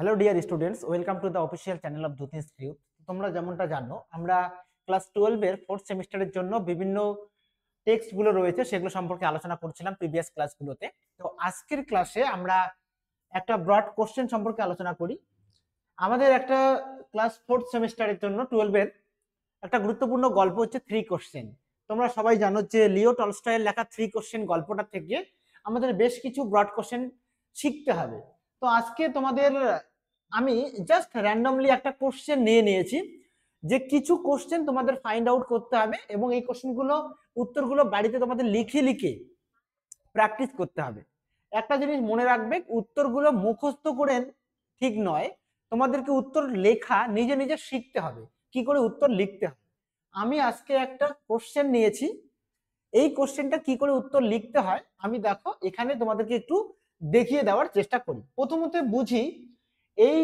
Hello dear students, welcome to the official channel of Jatin script. তোমরা যেমনটা জানো, আমরা ক্লাস 12 এর 4th সেমিস্টারের জন্য বিভিন্ন টেক্সটগুলো রয়েছে সেগুলো সম্পর্কে আলোচনা করছিলাম প্রিভিয়াস ক্লাসগুলোতে। তো আজকের ক্লাসে আমরা একটা ব্রড কোশ্চেন সম্পর্কে আলোচনা করি। আমাদের একটা ক্লাস 4th সেমিস্টারের জন্য 12 এর একটা গুরুত্বপূর্ণ গল্প হচ্ছে 3 কোশ্চেন। তোমরা সবাই জানো যে লিও টলস্টয়ের লেখা 3 কোশ্চেন গল্পটা থেকে আমাদের বেশ কিছু ব্রড কোশ্চেন শিখতে হবে। তো আজকে তোমাদের আমি জাস্ট র্যান্ডমলি একটা কোশ্চেন নিয়েছি যে কিছু কোশ্চেন তোমাদের ফাইন্ড আউট করতে হবে এবং এই কোশ্চেনগুলো উত্তরগুলো বাড়িতে তোমাদের লিখে লিখে প্র্যাকটিস করতে হবে। একটা জিনিস মনে রাখবে, উত্তরগুলো মুখস্থ করে ঠিক নয়, তোমাদেরকে উত্তর লেখা নিজে নিজে শিখতে হবে, কি করে উত্তর লিখতে হবে। আমি আজকে একটা কোশ্চেন নিয়েছি, এই কোশ্চেনটা কি করে উত্তর লিখতে হয় আমি দেখো এখানে তোমাদেরকে একটু দেখিয়ে দেওয়ার চেষ্টা করি। প্রথমত বুঝি এই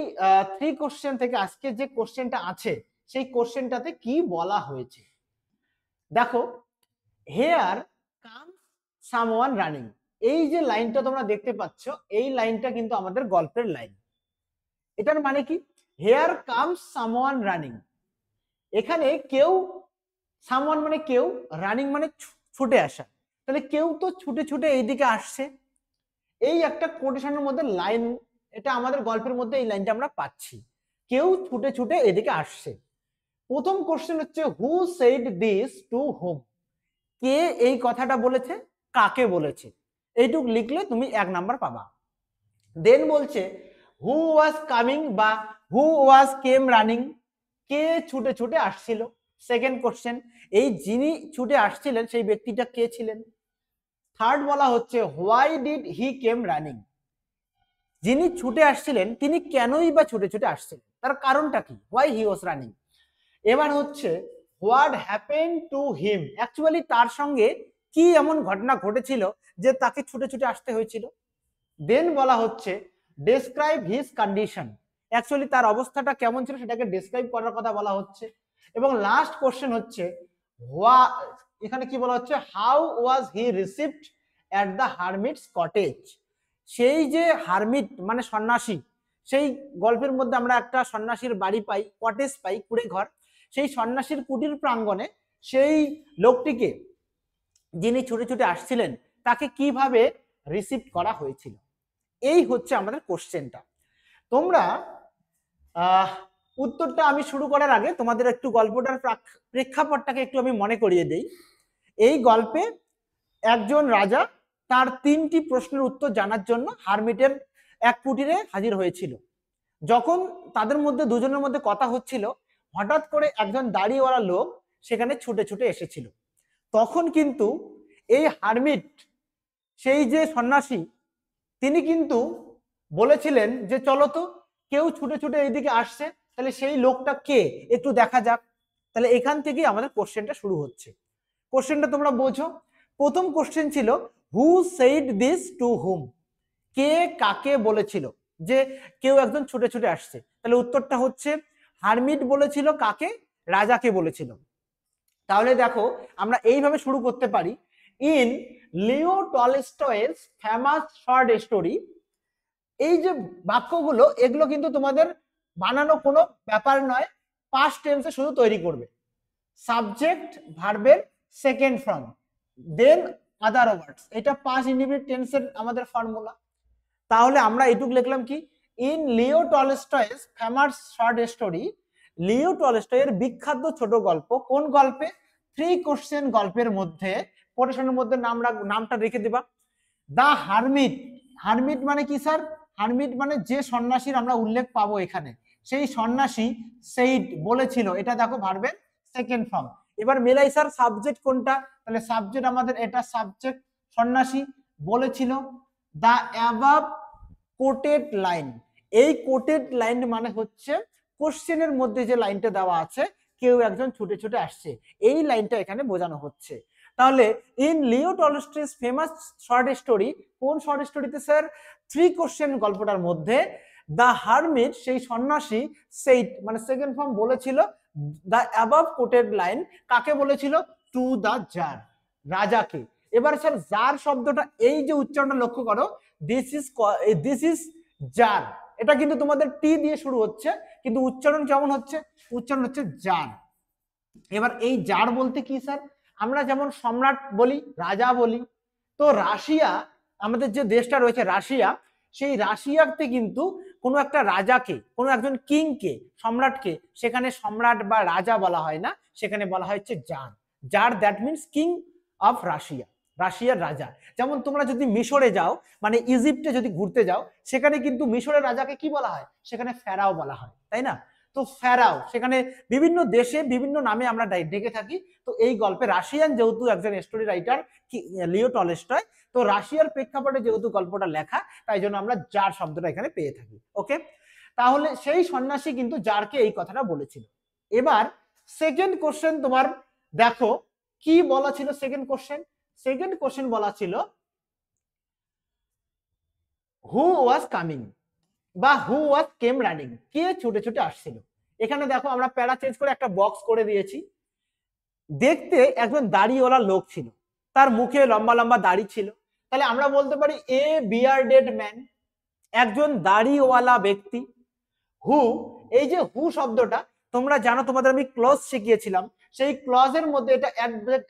3 কোশ্চেন থেকে আজকে যে কোশ্চেনটা আছে সেই কোশ্চেনটাতে কি বলা হয়েছে। দেখো, হেয়ার কামস সামওয়ান রানিং, এই যে লাইনটা তোমরা দেখতে পাচ্ছ এই লাইনটা কিন্তু আমাদের গল্পের লাইন। এটার মানে কি? Hair comes someone running. এখানে কেউ, সামওয়ান মানে কেউ, রানিং মানে ছুটে আসা, তাহলে কেউ তো ছুটে ছুটে এইদিকে আসছে। এই একটা কোটেশনের মধ্যে লাইন, এটা আমাদের গল্পের মধ্যে এই লাইনটা আমরা পাচ্ছি, কেউ ছুটে ছুটে এদিকে আসছে। প্রথম কোশ্চেন হচ্ছে who said this to whom, কে এই কথাটা বলেছে, কাকে বলেছে, এইটুক লিখলে তুমি 1 নাম্বার পাবা। দেন বলছে হু ওয়াজ কামিং বা হু ওয়াজ কেম রানিং, কে ছুটে ছুটে আসছিল। সেকেন্ড কোশ্চেন, এই যিনি ছুটে আসছিলেন সেই ব্যক্তিটা কে ছিলেন। থার্ড বলা হচ্ছে why did he came running, যিনি ছুটে আসছিলেন তিনি কেনই বা ছুটে ছুটে আসছিলেন, তার কারণটা কি, হোয়াই হি ওয়াজ রানিং। এবার হচ্ছে what happen to him, actually তার সঙ্গে কি এমন ঘটনা ঘটেছিল যে তাকে ছুটে ছুটে আসতে হয়েছিল। দেন বলা হচ্ছে ডেসক্রাইব হিজ কন্ডিশন, অ্যাকচুয়ালি তার অবস্থাটা কেমন ছিল সেটাকে ডেসক্রাইব করার কথা বলা হচ্ছে। এবং লাস্ট কোশ্চেন হচ্ছে এখানে কি বলা হচ্ছে how was he received at the hermit's cottage, সেই যে হারমিট মানে সন্ন্যাসী, সেই গল্পের মধ্যে আমরা একটা সন্ন্যাসীর বাড়ি পাই, কটেজ পাই, কুড়ে ঘর। সেই সন্ন্যাসীর কুটির প্রাঙ্গণে সেই লোকটিকে, যিনি ছুটে ছুটে আসছিলেন, তাকে কিভাবে রিসিভ করা হয়েছিল। এই হচ্ছে আমাদের কোশ্চেনটা। তোমরা উত্তরটা আমি শুরু করার আগে তোমাদের একটু গল্পটার প্রেক্ষাপটটাকে একটু আমি মনে করিয়ে দেই। এই গল্পে একজন রাজা তার 3টি প্রশ্নের উত্তর জানার জন্য হারমিটের এক কুটিরে হাজির হয়েছিল। যখন তাদের মধ্যে দুজনের মধ্যে কথা হচ্ছিল, হঠাৎ করে একজন দাড়িওয়ালা লোক সেখানে ছুটে ছুটে এসেছিল। তখন কিন্তু এই হারমিট, সেই যে সন্ন্যাসী, তিনি কিন্তু বলেছিলেন যে চলো তো, কেউ ছুটে ছুটে এইদিকে আসছে, তাহলে সেই লোকটা কে একটু দেখা যাক। তাহলে এখান থেকেই আমাদের কোশ্চেনটা শুরু হচ্ছে। কোশ্চেনটা তোমরা বোঝো। প্রথম কোশ্চেন ছিল হু সেড দিস টু হুম, কে কাকে বলেছিল যে কেউ একজন ছুটে ছুটে আসছে। তাহলে উত্তরটা হচ্ছে হারমিট বলেছিল কাকে, রাজাকে বলেছিল। তাহলে দেখো আমরা এইভাবে শুরু করতে পারি। ইন লিও টলস্টয়ের ফেমাস শর্ট স্টোরি, এই যে বাক্যগুলো এগুলো কিন্তু তোমাদের বানানো কোনো ব্যাপার নয়, পাস্ট টেন্সে শুধু তৈরি করবে। সাবজেক্ট ভার্বের সেকেন্ড ফর্ম, দেন আদার ওয়ার্ডস, এটা পাস্ট ইন্ডিফিনিট টেন্সের আমাদের ফর্মুলা। তাহলে আমরা এটুকু লিখলাম কি, in Leo Tolstoy's famous short story, Leo টলস্টয়ের বিখ্যাত ছোট গল্প, কোন গল্পে, 3 কোশ্চেন গল্পের মধ্যে, কোটেশনের মধ্যে নামটা রেখে দিবা, দা হারমিট। হারমিট মানে কি স্যার? হারমিট মানে যে সন্ন্যাসীর আমরা উল্লেখ পাবো এখানে, সেই সন্ন্যাসী সেইড বলেছিল, এটা দেখো ভার্বের সেকেন্ড ফর্ম। এবার মেলাই স্যার সাবজেক্ট কোনটা, তাহলে সাবজেক্ট আমাদের এটা সাবজেক্ট, সন্ন্যাসী বলেছিল। দা অ্যাবাভ কোটেড লাইন, এই কোটেড লাইন মানে হচ্ছে কোশ্চেনের মধ্যে যে লাইনটা দেওয়া আছে, কেউ একজন ছুটে ছুটে আসছে, এই লাইনটা এখানে বোঝানো হচ্ছে। তাহলে in Leo Tolstoy's famous short story, কোন শর্ট স্টোরিতে স্যার? 3 কোশ্চেন গল্পটার মধ্যে দা হারমিট, সেই সন্ন্যাসী, সেইড মানে সেকেন্ড ফর্ম বলেছিল দা অ্যাবাভ কোটেড লাইন, কাকে বলেছিল? টু দা জার, রাজাকে। এবার স্যার জার শব্দটা এই যে উচ্চারণটা লক্ষ্য করো, দিস ইজ জার, এটা কিন্তু তোমাদের টি দিয়ে শুরু হচ্ছে, কিন্তু উচ্চারণ কেমন হচ্ছে? উচ্চারণ হচ্ছে জার। এবার এই জার বলতে কি স্যার? আমরা যেমন সম্রাট বলি, রাজা বলি, তো রাশিয়া, আমাদের যে দেশটা রয়েছে রাশিয়া, সেই রাশিয়াতে কিন্তু কোনো একটা রাজাকে, কোনো একজন কিংকে, সম্রাটকে সেখানে সম্রাট বা রাজা বলা হয় না, সেখানে বলা হচ্ছে tsar. Tsar that means king of Russia, রাশিয়ার রাজা। যেমন তোমরা যদি মিশরে যাও, মানে ইজিপ্টে যদি ঘুরতে যাও, সেখানে কিন্তু মিশরের রাজাকে কি বলা হয়? সেখানে ফেরাও বলা হয়, তাই না? তো ফেরাও, সেখানে বিভিন্ন দেশে বিভিন্ন নামে আমরা ডেকে থাকি। তো এই গল্পে রাশিয়ান যেহেতু একজন স্টোরি রাইটার লিও টলস্টয়, তো রাশিয়ার প্রেক্ষাপটে যেহেতু গল্পটা লেখা, তাই জন্য আমরা জার শব্দটা এখানে পেয়ে থাকি। ওকে, তাহলে সেই সন্ন্যাসী কিন্তু জারকে এই কথাটা বলেছিল। এবার সেকেন্ড কোশ্চেন তোমার দেখো কি বলা ছিল। সেকেন্ড কোশ্চেন বলা ছিল হু ওয়াজ কামিং বা হু ওয়াজ কেম রানিং, কে ছুটে ছুটে আসছিল। এখানে দেখো আমরা প্যারা চেঞ্জ করে একটা বক্স করে দিয়েছি। দেখতে একজন দাড়িওয়ালা লোক ছিল, তার মুখে লম্বা লম্বা দাড়ি ছিল, তাহলে আমরা বলতে পারি এ বিয়ার্ডেড ম্যান, একজন দাড়িওয়ালা ব্যক্তি। হু, এই যে হু শব্দটা তোমরা জানো, তোমাদের আমি ক্লজ শিখিয়েছিলাম, সেই ক্লজের মধ্যে এটা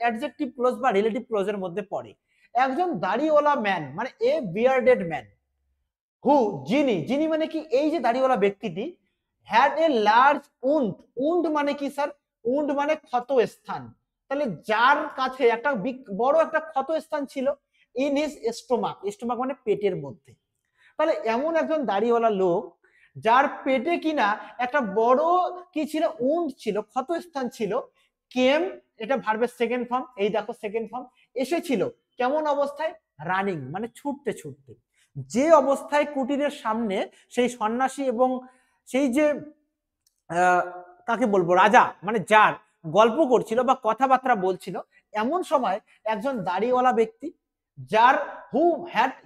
অ্যাডজেক্টিভ ক্লজ বা রিলেটিভ ক্লজের মধ্যে পড়ে। একজন দাড়িওয়ালা ম্যান মানে এ বিয়ার্ডেড ম্যান। হু, যিনি মানে কি? এই যে দাড়িওয়ালা ব্যক্তিটি had a large wound. Wound মানে কি স্যার? উন্ড মানে ক্ষত স্থান। তাহলে যার কাছে একটা বড় একটা ক্ষত স্থান ছিল ইন হিজ স্টোমাক। স্টোমাক মানে পেটের মধ্যে। তাহলে এমন একজন দাড়িওয়ালা লোক যার পেটে কিনা একটা বড় কি ছিল? উন্ড ছিল, ক্ষত স্থান ছিল। কেম, এটা ভার্বের সেকেন্ড ফর্ম, এই দেখো সেকেন্ড ফর্ম। এসেছিল কেমন অবস্থায়? রানিং মানে ছুটতে ছুটতে। যে অবস্থায় কুটিরের সামনে সেই সন্ন্যাসী এবং সেই যে কাকে বলবো, রাজা মানে যার গল্প করছিল বা কথাবার্তা বলছিল, এমন সময় একজন দাড়িওয়ালা ব্যক্তি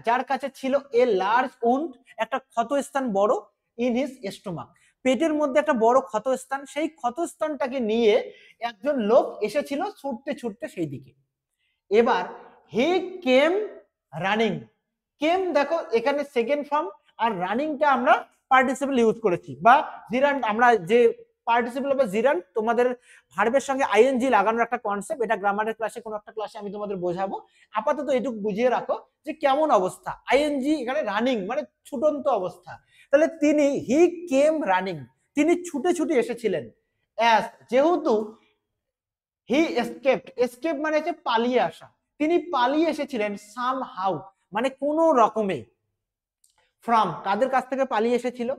যার কাছে ছিল এ লার্জ উন্ড, একটা ক্ষতস্থান বড়, ইন হিজ স্টোমাক, পেটের মধ্যে একটা বড় ক্ষতস্থান, সেই ক্ষতস্থানটাকে নিয়ে একজন লোক এসেছিল ছুটতে ছুটতে সেই দিকে। এবার হি কেম রানিং। কেম দেখো এখানে সেকেন্ড ফর্ম, আর রানিংটা আমরা পার্টিসিপল ইউজ করেছি, বা জিরান্ট, আমরা যে পার্টিসিপল বা জিরান্ট তোমাদের ভার্বের সঙ্গে আইএনজি লাগানোর একটা কনসেপ্ট, এটা গ্রামারের ক্লাসে কোনো একটা ক্লাসে আমি তোমাদের বোঝাবো। আপাতত এটুকু বুঝিয়ে রাখো যে কেমন অবস্থা। আইএনজি এখানে রানিং মানে ছুটন্ত অবস্থা। তাহলে তিনি হি কেম রানিং, তিনি ছুটে ছুটে এসেছিলেন। অ্যাজ, যেহেতু হি এসকেপড, এসকেপ মানে হচ্ছে পালিয়ে আসা, তিনি পালিয়ে এসেছিলেন সাম হাউ মানে কোন রকমে। ফ্রম, কাদের কাছ থেকে পালিয়ে এসেছিল?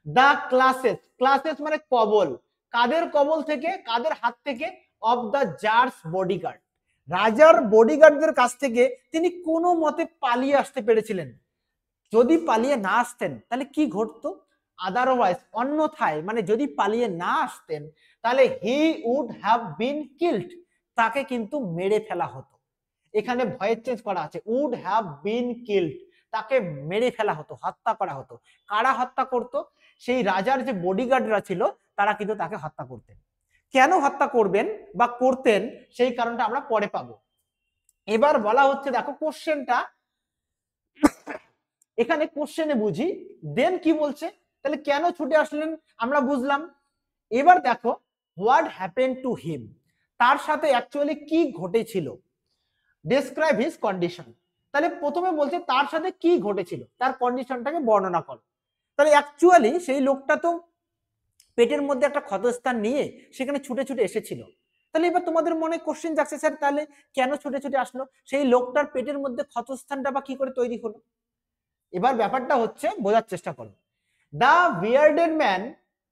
দা ক্লাসেস, ক্লাসেস মানে কবল, কাদের কবল থেকে, কাদের হাত থেকে? অফ দা জার্স বডিগার্ড, রাজার বডিগার্ডদের কাছ থেকে তিনি কোনো মতে পালিয়ে আসতে পেরেছিলেন। যদি পালিয়ে না আসতেন তাহলে কি ঘটতো? আদারওয়াইজ, অন্যথায় মানে যদি পালিয়ে না আসতেন তাহলে he would have been killed, তাকে কিন্তু মেরে ফেলা হতো। এখানে ভয়েস চেঞ্জ করা আছে, উড হ্যাভ বিন কিল্ড, তাকে মেরে ফেলা হতো, হত্যা করা হতো। কারা হত্যা করত? সেই রাজার যে বডিগার্ডরা ছিল তারা কিন্তু তাকে হত্যা করতেন। কেন হত্যা করবেন বা করতেন সেই কারণটা আমরা পরে পাবো। এবার বলা হচ্ছে, দেখো কোশ্চেনটা, এখানে কোশ্চেনে বুঝি দেন কি বলছে। তাহলে কেন ছুটে আসলেন আমরা বুঝলাম। এবার দেখো হোয়াট হ্যাপেন টু হিম, তার সাথে অ্যাকচুয়ালি কি ঘটেছিল। ডেসক্রাইব হিজ কন্ডিশন, তাহলে প্রথমে বলছে তার সাথে কি ঘটেছিল, তার কন্ডিশনটাকে বর্ণনা করো। তাহলে অ্যাকচুয়ালি সেই লোকটা তো পেটের মধ্যে একটা ক্ষতস্থান নিয়ে সেখানে ছুটে ছুটে এসেছিল। তাহলে এবার তোমাদের মনে কোশ্চেন যাচ্ছে, স্যার তাহলে কেন ছুটে ছুটে আসলো? সেই লোকটার পেটের মধ্যে ক্ষতস্থানটা বা কি করে তৈরি হলো? এবার ব্যাপারটা হচ্ছে বোঝার চেষ্টা করো। The bearded man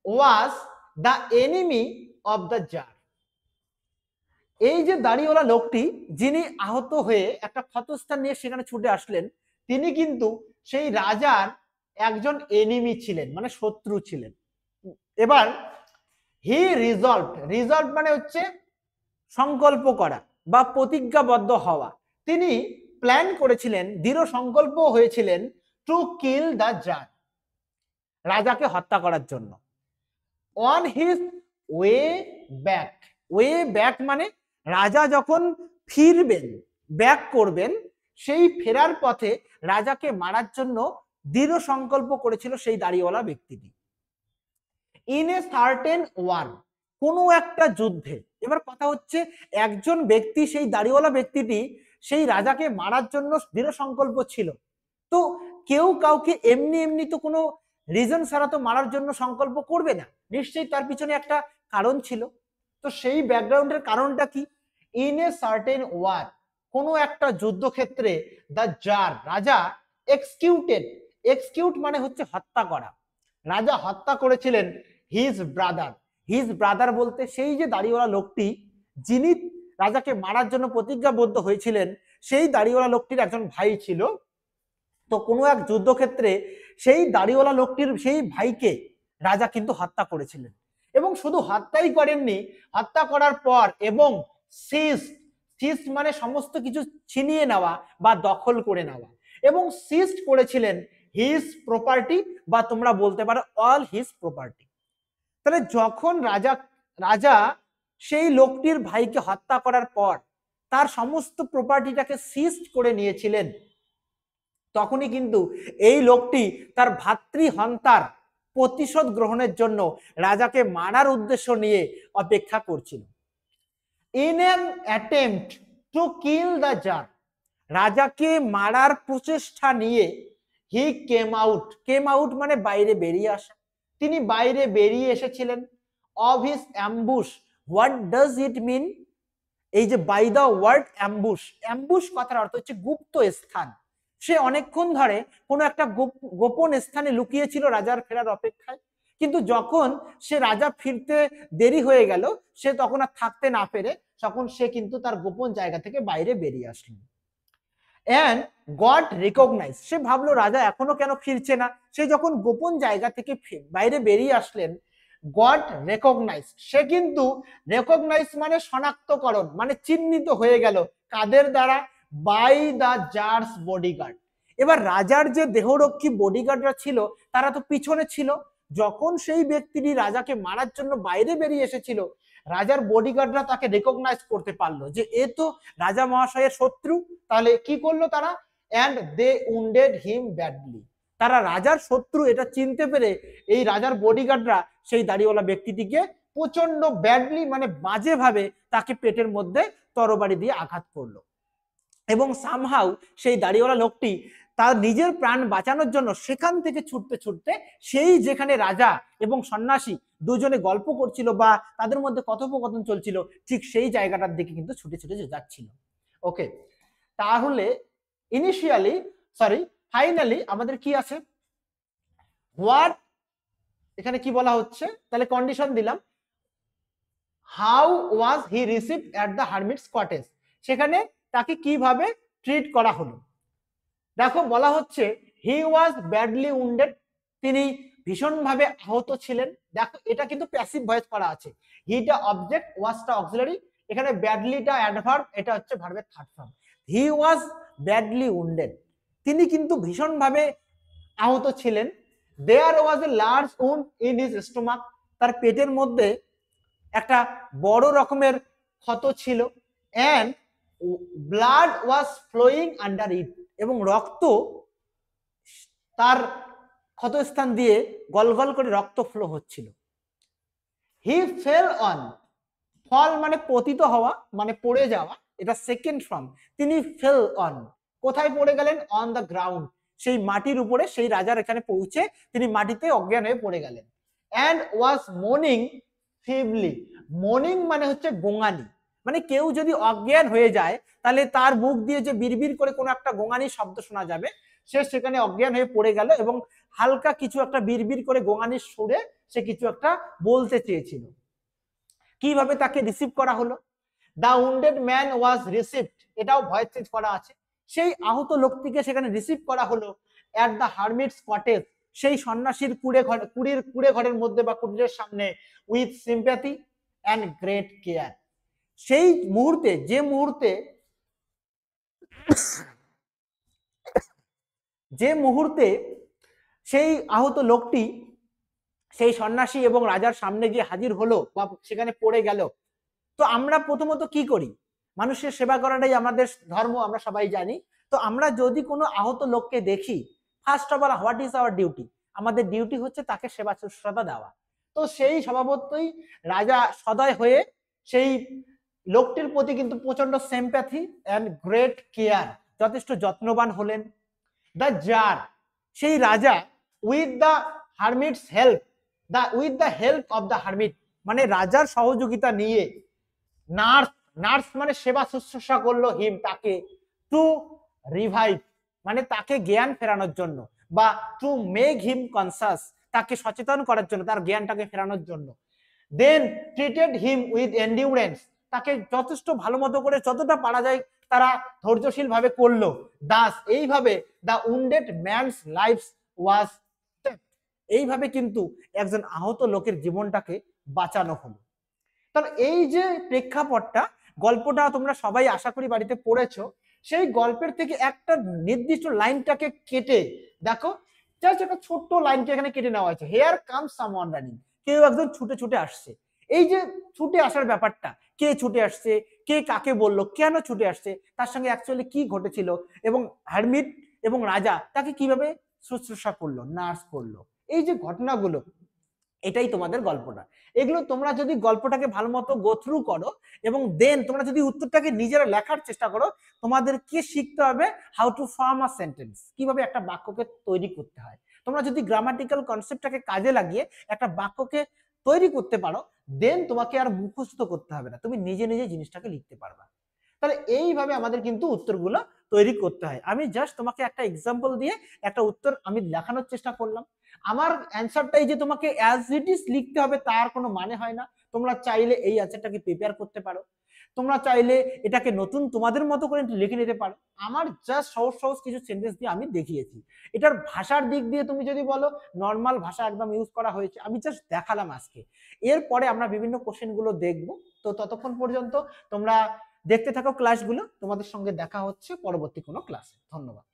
was the enemy of the tsar, এই যে দাড়িওয়ালা লোকটি যিনি আহত হয়ে একটা ক্ষতস্থান নিয়ে সেখানে ছুটে আসলেন, তিনি কিন্তু সেই রাজার একজন এনিমি ছিলেন মানে শত্রু ছিলেন। এবার হি রিজলভ মানে হচ্ছে সংকল্প করা বা প্রতিজ্ঞাবদ্ধ হওয়া। তিনি প্ল্যান করেছিলেন, দৃঢ় সংকল্প হয়েছিলেন টু কিল দ্য জার, রাজাকে হত্যা করার জন্য। On his way back, way back মানে রাজা যখন ফিরবেন, ব্যাক করবেন, সেই ফেরার পথে রাজাকে মারার জন্য দৃঢ় সংকল্প করেছিল সেই দাড়িওয়ালা ব্যক্তিটি। ইন এ সার্টেন ওয়ার, কোনো একটা যুদ্ধে। এবার কথা হচ্ছে একজন ব্যক্তি, সেই দাড়িওয়ালা ব্যক্তিটি সেই রাজাকে মারার জন্য দৃঢ় সংকল্প ছিল। তো কেউ কাউকে এমনি এমনি তো কোনো রিজন ছাড়া তো মারার জন্য সংকল্প করবে না, নিশ্চয়ই তার পিছনে একটা কারণ ছিল। তো সেই ব্যাকগ্রাউন্ডের কারণটা কি? ইন এ সার্টেন ওয়ার, কোনো একটা যুদ্ধক্ষেত্রে দ্য জার, রাজা, এক্সকিউটেড, এক্সকিউট মানে হচ্ছে হত্যা করা, রাজা হত্যা করেছিলেন হিজ ব্রাদার। হিজ ব্রাদার বলতে সেই যে দাড়িওয়ালা লোকটি যিনি রাজাকে মারার জন্য প্রতিজ্ঞাবদ্ধ হয়েছিলেন, সেই দাড়িওয়ালা লোকটির একজন ভাই ছিল। তো কোনো এক যুদ্ধক্ষেত্রে সেই দাড়িওয়ালা লোকটির সেই ভাইকে রাজা কিন্তু হত্যা করেছিলেন, এবং শুধু হত্যাই করেননি, হত্যা করার পর এবং সিজ মানে সমস্ত কিছু ছিনিয়ে নেওয়া বা দখল করে নেওয়া, এবং সিজ করেছিলেন হিজ প্রপার্টি, বা তোমরা বলতে পারো অল হিজ প্রপার্টি। তাহলে যখন রাজা সেই লোকটির ভাইকে হত্যা করার পর তার সমস্ত প্রপার্টিটাকে সিজ করে নিয়েছিলেন, তখনই কিন্তু এই লোকটি তার ভাতৃহন্তার প্রতিশোধ গ্রহণের জন্য রাজাকে মারার উদ্দেশ্য নিয়ে অপেক্ষা করছিল। In an attempt to kill the tsar, রাজাকে মারার প্রচেষ্টা নিয়ে হি কেম আউট মানে বাইরে বেরিয়ে আসা, তিনি বাইরে বেরিয়ে এসেছিলেন। Of his ambush, what does it mean? এই যে by the word ambush, ambush কথার অর্থ হচ্ছে গুপ্ত স্থান। সে অনেকক্ষণ ধরে কোনো একটা গোপন স্থানে লুকিয়েছিল রাজার ফেরার অপেক্ষায়, কিন্তু যখন সে রাজা ফিরতে দেরি হয়ে গেল, সে তখন আর থাকতে না পেরে তখন সে কিন্তু তার গোপন জায়গা থেকে বাইরে বেরিয়ে আসলেন। অ্যান্ড গট রিকগনাইজ, সে ভাবলো রাজা এখনো কেন ফিরছে না, সে যখন গোপন জায়গা থেকে বাইরে বেরিয়ে আসলেন, গট রেকগনাইজ, সে কিন্তু রেকগনাইজ মানে শনাক্তকরণ, মানে চিহ্নিত হয়ে গেল কাদের দ্বারা? By the tsar's bodyguard. এবার রাজার যে দেহরক্ষী বডিগার্ডরা ছিল তারা তো পিছনে ছিল, যখন সেই ব্যক্তিটি রাজাকে মারার জন্য বাইরে বেরিয়ে এসেছিল, রাজার বডিগার্ডরা তাকে রেকগনাইজ করতে পারলো যে এ তো রাজা মহাশয়ের শত্রু। তাহলে কি করলো তারা? And they wounded him badly, তারা রাজার শত্রু এটা চিনতে পেরে এই রাজার বডিগার্ডরা সেই দাড়িওয়ালা ব্যক্তিটিকে প্রচন্ড ব্যাডলি মানে বাজে ভাবে তাকে পেটের মধ্যে তরবারি দিয়ে আঘাত করলো, এবং সামহাউ সেই দাড়িওয়ালা লোকটি তার নিজের প্রাণ বাঁচানোর জন্য সেখান থেকে ছুটতে ছুটতে সেই যেখানে রাজা এবং সন্ন্যাসী দুজনে গল্প করছিল বা তাদের মধ্যে কথোপকথন চলছিল, ঠিক সেই জায়গাটার দিকে কিন্তু ছুটে ছুটে যাচ্ছিল। ওকে, তাহলে ফাইনালি আমাদের কি আছে? হোয়াট, এখানে কি বলা হচ্ছে? তাহলে কন্ডিশন দিলাম, how was he received at the hermit's cottage, সেখানে তাকে কিভাবে ট্রিট করা হলো। দেখো বলা হচ্ছে হি ওয়াজ ব্যাডলি উন্ডেড, তিনি ভীষণভাবে আহত ছিলেন। দেখো এটা কিন্তু প্যাসিভ ভয়েস করা আছে, হিটা অবজেক্ট, ওয়াজটা অক্সিলারি, এখানে ব্যাডলিটা অ্যাডভার্ব, এটা হচ্ছে ভার্বের third form. He was badly wounded, তিনি কিন্তু ভীষণভাবে আহত ছিলেন। There was a large wound in his stomach, তার পেটের মধ্যে একটা বড় রকমের ক্ষত ছিল। And blood was flowing under it, এবং রক্ত তার ক্ষতস্থান দিয়ে গলগল করে রক্ত ফ্লো হচ্ছিল। হি ফেল অন, ফল মানে পতিত হওয়া মানে পড়ে যাওয়া, এটা সেকেন্ড ফর্ম। তিনি ফেল অন, কোথায় পড়ে গেলেন? অন দ্য গ্রাউন্ড, সেই মাটির উপরে, সেই রাজার এখানে পৌঁছে তিনি মাটিতে অজ্ঞান হয়ে পড়ে গেলেন। অ্যান্ড ওয়াজ মোর্নিং ফিভলি, মোর্নিং মানে হচ্ছে গোঙানি, মানে কেউ যদি অজ্ঞান হয়ে যায় তাহলে তার মুখ দিয়ে যে বিড়বিড় করে কোনো একটা গোঙানি শব্দ শোনা যাবে, সে সেখানে অজ্ঞান হয়ে পড়ে গেল এবং হালকা কিছু একটা বিড়বিড় করে গোঙানির সুরে সে কিছু একটা বলতে চেয়েছিল। কিভাবে তাকে রিসিভ করা হলো? The wounded man was received, এটাও ভয়েস চেঞ্জ করা আছে, সেই আহত লোকটিকে সেখানে রিসিভ করা হলো এট দ্য হারমিটস কটেজ, সেই সন্ন্যাসীর কুড়ে ঘরের মধ্যে বা কুটিরের সামনে, with sympathy and great care. সেই মুহূর্তে যে মুহূর্তে সেই আহত লোকটি সেই সন্ন্যাসী এবং রাজার সামনে গিয়ে হাজির হলো বা সেখানে পড়ে গেল, তো আমরা প্রথমত কি করি? মানুষের সেবা করাটাই আমাদের ধর্ম, আমরা সবাই জানি। তো আমরা যদি কোনো আহত লোককে দেখি first of all what is our duty, আমাদের ডিউটি হচ্ছে তাকে সেবা শুশ্রূষা দেওয়া। তো সেই স্বভাবতই রাজা সদয় হয়ে সেই লোকটির প্রতি কিন্তু প্রচন্ড সিম্প্যাথি অ্যান্ড গ্রেট কেয়ার, যথেষ্ট যত্নবান হলেন। দ্য জার, সেই রাজা with the hermit's help, with the help of the hermit, মানে রাজার সহযোগিতা নিয়ে নার্স, নার্স মানে সেবা শুশ্রূষা করলো হিম, তাকে, টু রিভাইভ মানে তাকে জ্ঞান ফেরানোর জন্য, বা টু মেক হিম কনসাস তাকে সচেতন করার জন্য, তার জ্ঞানটাকে ফেরানোর জন্য। দেন ট্রিটেড হিম উইথ এন্ডিউরেন্স, তাকে যথেষ্ট ভালো মতো করে যতটা পারা যায় তারা ধৈর্যশীল ভাবে করলো। দাস, এইভাবে the wounded man's life was, এইভাবে কিন্তু একজন আহত লোকের জীবনটাকে বাঁচানো হলো। তাহলে এই যে প্রেক্ষাপটটা, গল্পটা তোমরা সবাই আশা করি বাড়িতে পড়েছো, সেই গল্পের থেকে একটা নির্দিষ্ট লাইনটাকে কেটে দেখো, জাস্ট একটা ছোট্ট লাইনকে এখানে কেটে নেওয়া হয়েছে, হেয়ার কামস সামওয়ান রানিং, কেউ একজন ছুটে ছুটে আসছে। এই যে ছুটে আসার ব্যাপারটা, কে ছুটে আসছে, কে কাকে বললো, কেন ছুটে আসছে, তার সঙ্গে অ্যাকচুয়ালি কি ঘটেছিল, এবং হারমিট এবং রাজা তাকে কিভাবে শুশ্রূষা করলো, নার্স করলো, এই যে ঘটনাগুলো, এটাই তোমাদের গল্পটা। এগুলো তোমরা যদি গল্পটাকে ভালো মতো গো থ্রু করো এবং দেন তোমরা যদি উত্তরটাকে নিজেরা লেখার চেষ্টা করো, তোমাদেরকে শিখতে হবে how to form a sentence, কিভাবে একটা বাক্যকে তৈরি করতে হয়। তোমরা যদি গ্রামাটিক্যাল কনসেপ্টটাকে কাজে লাগিয়ে একটা বাক্যকে তৈরি করতে পারো, দেন তোমাকে আর মুখস্থ করতে হবে না, তুমি নিজে নিজে জিনিসটাকে লিখতে পারবা। তাহলে এইভাবে আমাদের কিন্তু উত্তরগুলো তৈরি করতে হয়। আমি জাস্ট তোমাকে একটা এক্সাম্পল দিয়ে একটা উত্তর আমি দেখানোর চেষ্টা করলাম। আমার অ্যান্সারটাই যে তোমাকে অ্যাজ ইট ইজ লিখতে হবে তার কোনো মানে হয় না। তোমরা চাইলে এই অ্যান্সারটাকে প্রিপেয়ার করতে পারো, তোমরা চাইলে এটাকে নতুন তোমাদের মতো করে লিখে নিতে পারো। আমার জাস্ট সহজ সহজ কিছু সেন্টেন্স দিয়ে আমি দেখিয়েছি। এটার ভাষার দিক দিয়ে তুমি যদি বলো নর্মাল ভাষা একদম ইউজ করা হয়েছে, আমি জাস্ট দেখালাম আজকে। এরপরে আমরা বিভিন্ন কোশ্চেনগুলো দেখবো। তো ততক্ষণ পর্যন্ত তোমরা দেখতে থাকো ক্লাসগুলো, তোমাদের সঙ্গে দেখা হচ্ছে পরবর্তী কোনো ক্লাসে। ধন্যবাদ।